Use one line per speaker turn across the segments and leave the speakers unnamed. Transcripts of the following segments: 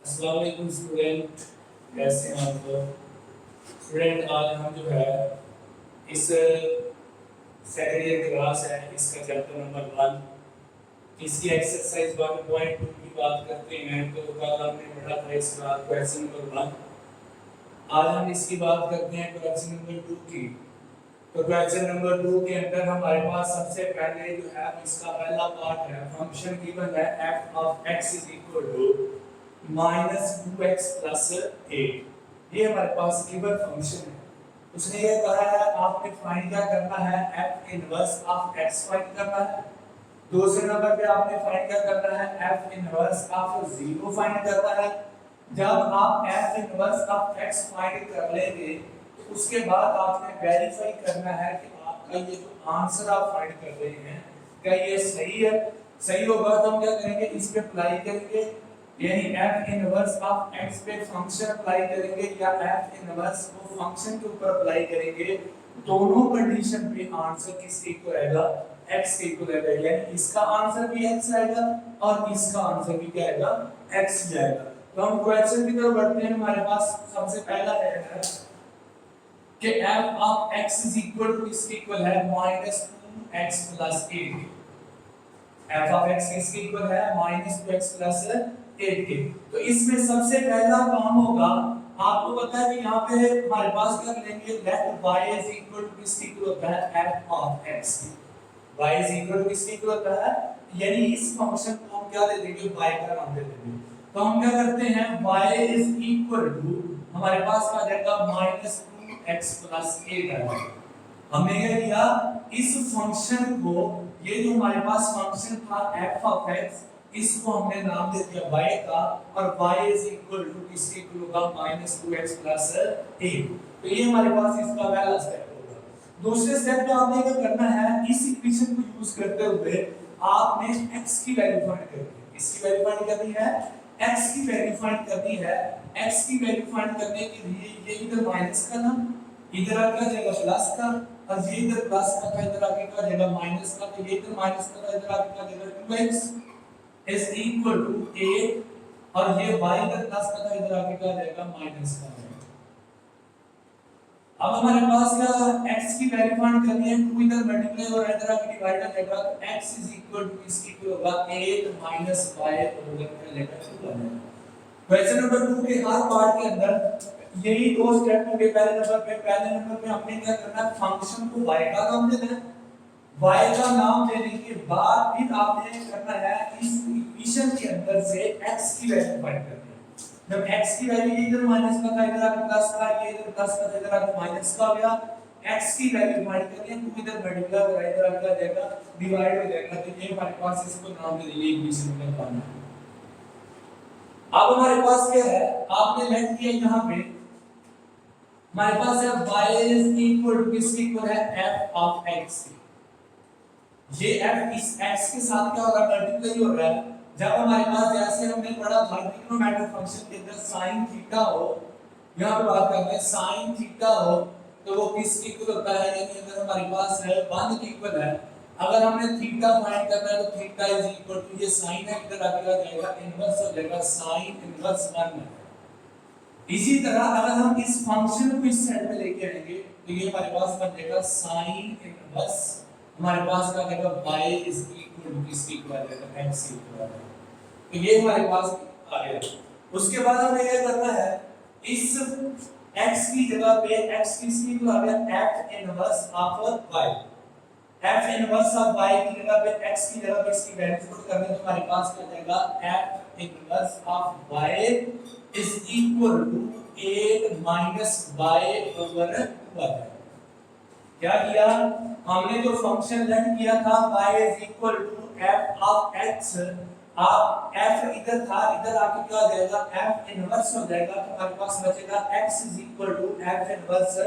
अस्सलाम वालेकुम स्टूडेंट, कैसे हैं आप लोग? स्टूडेंट आज हम जो है इस सेकंड ईयर क्लास है इसका चैप्टर नंबर 1 इसकी एक्सरसाइज 1.2 की बात करते हैं। तो कल हमने पढ़ा था इसका क्वेश्चन नंबर 1। आज हम इसकी बात करते हैं क्वेश्चन नंबर 2 की। तो क्वेश्चन नंबर 2 के अंदर हमारे पास सबसे पहले जो है इसका पहला पार्ट है, फंक्शन गिवन है f of x is equal to -2x plus 8। ये हमारे पास गिवन फंक्शन है। उसने ये कहा है आपने फाइंड क्या करना है, f inverse of x find करना है। दूसरे नंबर पे आपने फाइंड क्या करना है, f इनवर्स ऑफ 0 फाइंड करना है। जब आप f inverse of x find कर लेंगे उसके बाद आपने वेरीफाई करना है कि आपका ये जो आंसर आप फाइंड कर रहे हैं क्या ये सही है। सही होगा तो हम क्या करेंगे, इस पे अप्लाई करेंगे, यानी f इनवर्स ऑफ x पे फंक्शन अप्लाई करेंगे या f इनवर्स को फंक्शन के ऊपर अप्लाई करेंगे। दोनों कंडीशन पे आंसर किसके इक्वल आएगा, x के इक्वल आएगा। यानी इसका आंसर भी x आएगा और इसका आंसर भी क्या आएगा, x जाएगा। तो हम क्वेश्चन की तरफ बढ़ते हैं। हमारे पास सबसे पहला है कि f of x is equal to इसके इक्वल है -2x plus 8। f of x किसके इक्वल है, -2x प्लस 8 के। तो इसमें सबसे पहला काम होगा, आपको पता है कि यहाँ पे हमारे पास कर लेंगे let y is equal to किसके इक्वल होता है, f of x। y is equal to किसके इक्वल होता है, यानी इस फंक्शन को हम क्या दे देंगे, y का नाम दे देंगे। तो हम क्या करते हैं, y इज इक्वल टू हमारे पास आ जाएगा -2x प्लस 8 है। हमने क्या किया, इस फंक्शन को, ये जो हमारे पास फंक्शन था f ऑफ x, इसको हमने नाम दे दिया y का, और y इज इक्वल टू किसके इक्वल होगा, -2x प्लस 8। तो ये हमारे पास इसका पहला स्टेप होगा। दूसरे स्टेप में आपने क्या करना है, इस इक्वेशन को यूज करते हुए आपने x की वैल्यू फाइंड करनी है। इसकी वैल्यू फाइंड करनी है, x की वैल्यू फाइंड करनी है। x की वैल्यू फाइंड करने के लिए ये इधर माइनस का ना, इधर आ जाएगा प्लस का, और ये इधर प्लस का था, इधर आके क्या जाएगा माइनस का। तो ये इधर माइनस का था, इधर आके क्या जाएगा 2x इज इक्वल टू 8, और ये y इधर प्लस का था, इधर आके क्या जाएगा माइनस का। अब हमारे पास क्या, x की वैल्यू फाइंड करनी है, 2 इधर मल्टीप्लाई और इधर आके डिवाइड हो जाएगा। तो x इज इक्वल टू इसकी इक्वल होगा 8 माइनस y ओवर का लेकर 2 आ जाएगा। क्वेश्चन नंबर 2 के हर पार्ट के अंदर यही दो स्टेप होंगे। पहले नंबर पे हमने क्या करना है, फंक्शन को y का नाम देना है। y का नाम देने के बाद फिर आपने करना है इस इक्वेशन के अंदर से x की वैल्यू फाइंड करनी है। जब x की वैल्यू इधर माइनस का था, इधर आके प्लस का, ये इधर प्लस का था, इधर आके माइनस का आ गया। x की वैल्यू फाइंड करनी है, 2 इधर मल्टीप्लाई हो रहा है, इधर आके आ जाएगा डिवाइड हो जाएगा। तो ये हमारे पास इसको नाम दे देंगे इक्वेशन का पाना। अब हमारे पास क्या है, आपने लेट किया यहाँ पे हमारे पास है y इज इक्वल टू किसके इक्वल है, f ऑफ x। ये f इस x के साथ क्या हो रहा है, मल्टीप्लाई हो रहा है। जब हमारे पास जैसे हमने पढ़ा था ट्रिग्नोमेट्रिक फंक्शन के अंदर sin थीटा हो, यहां पे बात करते हैं sin थीटा हो, तो वो किसके इक्वल होता है, यानी अगर हमारे पास है 1 के इक्वल है। अगर हमने थीटा फाइंड करना है तो थीटा इज इक्वल टू ये sin है, इधर आगे आ जाएगा इनवर्स हो जाएगा sin इनवर्स 1। इसी तरह अगर हम इस फंक्शन को इस साइड में लेके आएंगे तो ये हमारे पास बन जाएगा sin इनवर्स, हमारे पास क्या आएगा y इज इक्वल टू किसके इक्वल आ जाएगा, x इक्वल आ जाएगा। तो ये हमारे पास आ गया। उसके बाद हमें क्या करना है, इस x की जगह पे x किसकी इक्वल आ गया, f inverse of y। f inverse of y की जगह पे x की जगह पे इसकी वैल्यू पुट करने तो हमारे पास क्या जाएगा, f inverse of y is equal to 8 minus y over 2 आ जाएगा। क्या किया, हमने जो फंक्शन लेट किया था y is equal to f of x, आप f इधर था, इधर आके क्या हो जाएगा f इनवर्स हो जाएगा। तो हमारे पास बचेगा x is equal to f inverse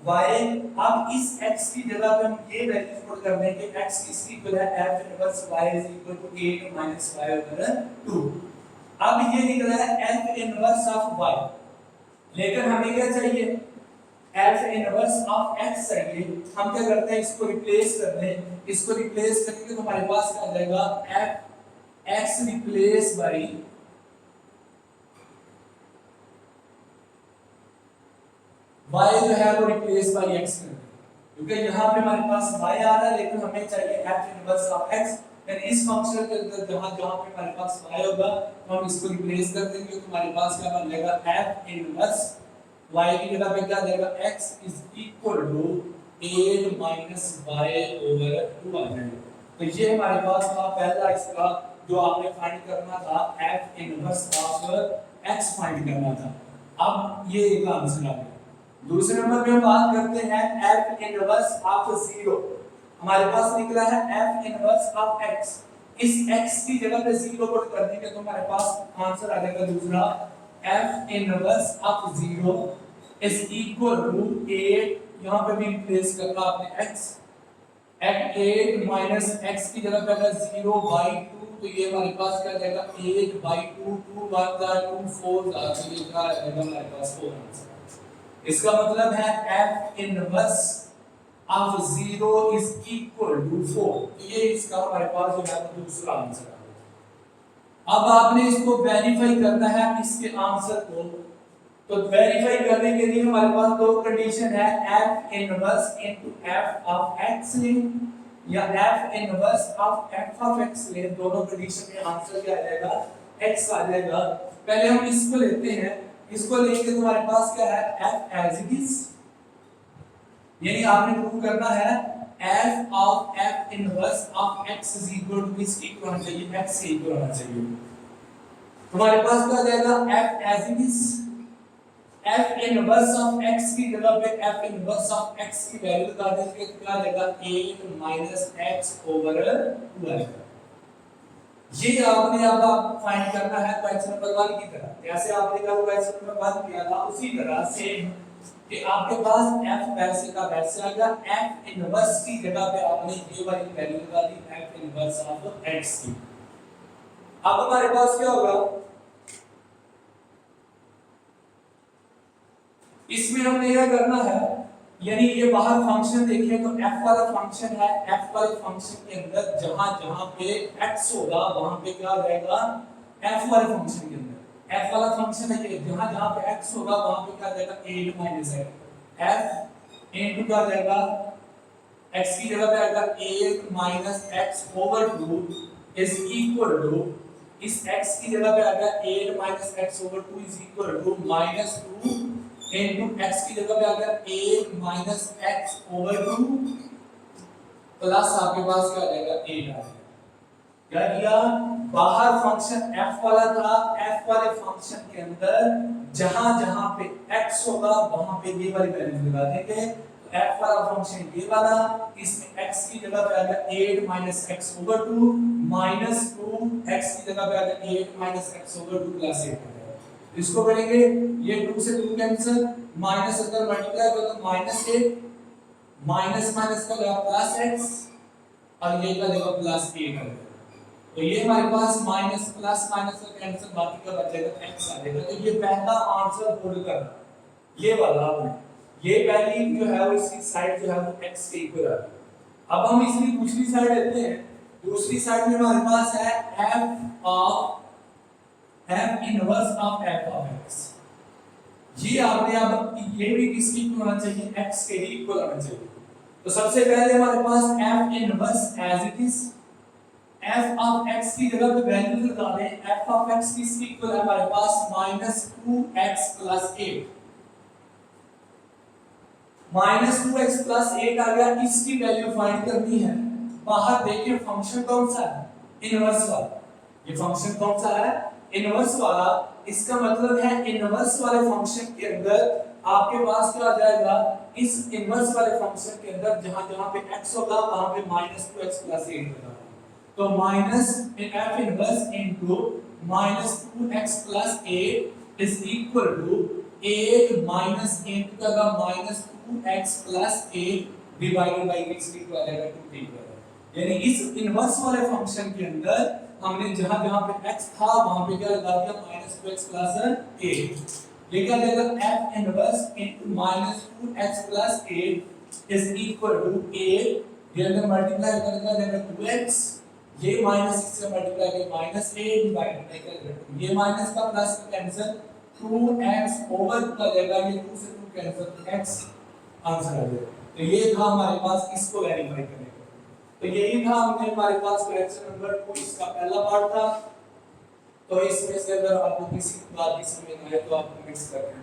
y। अब इस x की जगह पे हम ये वैल्यू पुट कर देंगे, x किसकी इक्वल है, f inverse y is equal to 8 minus y over 2। अब ये निकला है f इनवर्स ऑफ y, लेकिन हमें क्या चाहिए, f इनवर्स ऑफ x चाहिए। हम क्या करते हैं, इसको रिप्लेस कर दें। इसको रिप्लेस करेंगे तो हमारे पास क्या आ जाएगा, f x replace by y जो है वो रिप्लेस बाय x कर दें, क्योंकि यहाँ पे हमारे पास y आ रहा है लेकिन हमें चाहिए f इनवर्स ऑफ x। यानी इस फंक्शन के अंदर जहाँ जहाँ पे हमारे पास y होगा तो हम इसको रिप्लेस कर देंगे, तो हमारे पास क्या बन जाएगा f इनवर्स y की जगह पे क्या जाएगा x is equal to 8 minus y over 2 आ जाएगा। तो ये हमारे पास था पहला इसका जो आपने फाइंड करना था, f inverse of x find करना था। अब ये एक आंसर आ गया। दूसरे नंबर पे हम बात करते हैं f इनवर्स ऑफ 0। हमारे पास निकला है f इनवर्स ऑफ x। इस x की जगह पे 0 पुट कर देंगे तो हमारे पास आंसर आ जाएगा दूसरा f inverse of 0 is equal to 8, यहां पे भी रिप्लेस करना आपने x, 8 माइनस x की जगह पे अगर 0/2 तो ये हमारे पास क्या जाएगा 8/2, 2 1 जा 2 4 जा, तो ये क्या आएगा हमारे पास 4 आंसर। इसका मतलब है f inverse of 0 is equal to 4, तो ये इसका हमारे पास जो है दूसरा आंसर है। अब आपने इसको वेरीफाई करना है इसके आंसर को, तो वेरीफाई करने के लिए हमारे पास दो कंडीशन है, f inverse into f of x ले या f inverse of f of x ले। दोनों कंडीशन में आंसर क्या आ जाएगा x आ जाएगा। पहले हम इसको लेते हैं, इसको लेके तुम्हारे पास क्या है f एज इट इज, यानी आपने प्रूव करना है f of f inverse of x is equal to इसकी इक्वल होना चाहिए, x से इक्वल होना चाहिए। तुम्हारे पास क्या आ जाएगा f as it is, f inverse of x की जगह पे f इनवर्स ऑफ x की वैल्यू लगा देंगे तो क्या आ जाएगा 8 माइनस x ओवर 2 आएगा। ये आपने अब फाइंड करना है क्वेश्चन नंबर 1 की तरह, जैसे आपने कल क्वेश्चन नंबर 1 किया था उसी तरह सेम कि आपके पास f वैसे का वैसे आ गया, f इनवर्स की जगह पे आपने ये वाली वैल्यू लगा दी f इनवर्स ऑफ x की। अब हमारे पास क्या होगा, इसमें हमने यह करना है, यानी ये बाहर फंक्शन देखिए तो f वाला फंक्शन है, f वाले फंक्शन के अंदर जहां जहां पे x होगा वहां पे क्या आ जाएगा f वाले फंक्शन के अंदर, f वाला फंक्शन है ये, जहां जहां पे x होगा वहां पे क्या आ जाएगा 8 माइनस f इनटू क्या आ जाएगा x की जगह पे आएगा 8 minus x over 2 is equal to, इस x की जगह पे आएगा 8 minus x over 2 is equal to minus 2 into x की जगह पे आ गया 8 माइनस x ओवर 2 प्लस आपके पास क्या आ जाएगा 8 आ जाएगा। क्या किया, बाहर फंक्शन f वाला था, f वाले फंक्शन के अंदर जहां जहां पे x होगा वहां पे ये वाली वैल्यू लगा देंगे। तो f वाला फंक्शन ये वाला, इसमें x की जगह पे आ गया 8 minus x over 2 minus 2 x की जगह पे आ गया 8 माइनस x ओवर 2 प्लस 8। इसको करेंगे ये 2 से 2 कैंसिल, माइनस अगर मल्टीप्लाई करो तो माइनस 8 माइनस माइनस का होगा प्लस x और ये का देगा प्लस 8 आ जाएगा। तो ये हमारे पास माइनस प्लस माइनस का कैंसिल, बाकी का बचेगा x आ जाएगा। तो ये पहला आंसर बोल करना, ये वाला आपने, ये पहली जो है वो इसकी साइड जो है वो x के इक्वल है। अब हम इसकी दूसरी साइड लेते हैं, दूसरी साइड में हमारे पास है f inverse of f of x। ये आपने अब ये भी किसकी इक्वल होना चाहिए, x के ही इक्वल होना चाहिए। तो सबसे पहले हमारे पास f inverse as it is, f of x की जगह पे वैल्यू लगा दें, f ऑफ x किसकी इक्वल है हमारे पास -2x प्लस 8, -2x प्लस 8 आ गया। इसकी वैल्यू फाइंड करनी है। बाहर देखिए फंक्शन कौन सा है, इनवर्स वाला। ये फंक्शन कौन सा है, इनवर्स वाला। इसका मतलब है इनवर्स वाले फंक्शन के अंदर आपके पास क्या आ जाएगा, इस इनवर्स वाले फंक्शन के अंदर जहां जहां पे x होगा वहां पे -2x प्लस 8 होगा। तो minus f inverse into -2x plus 8 is equal to 8 minus into का -2x प्लस 8 डिवाइडेड बाय इसकी इक्वल आ जाएगा 2 यानी इस इनवर्स वाले फंक्शन के अंदर हमने जहां जहां पे x था वहां पे क्या लगा दिया -2x प्लस 8। ये क्या देगा f inverse into -2x plus 8 is equal to 8 ये अगर मल्टीप्लाई करेंगे देगा 2x, ये -6 से मल्टीप्लाई करेंगे -8 डिवाइडेड बाय ये माइनस का प्लस का कैंसिल, 2x ओवर कितना जाएगा, ये 2 से 2 कैंसिल, x आंसर आ जाएगा। तो ये था हमारे पास इसको वेरीफाई करने का। तो यही था हमने हमारे पास क्वेश्चन नंबर 2 इसका पहला पार्ट था। तो इसमें से अगर आपको किसी बात की समझ में आए तो आप कमेंट्स करके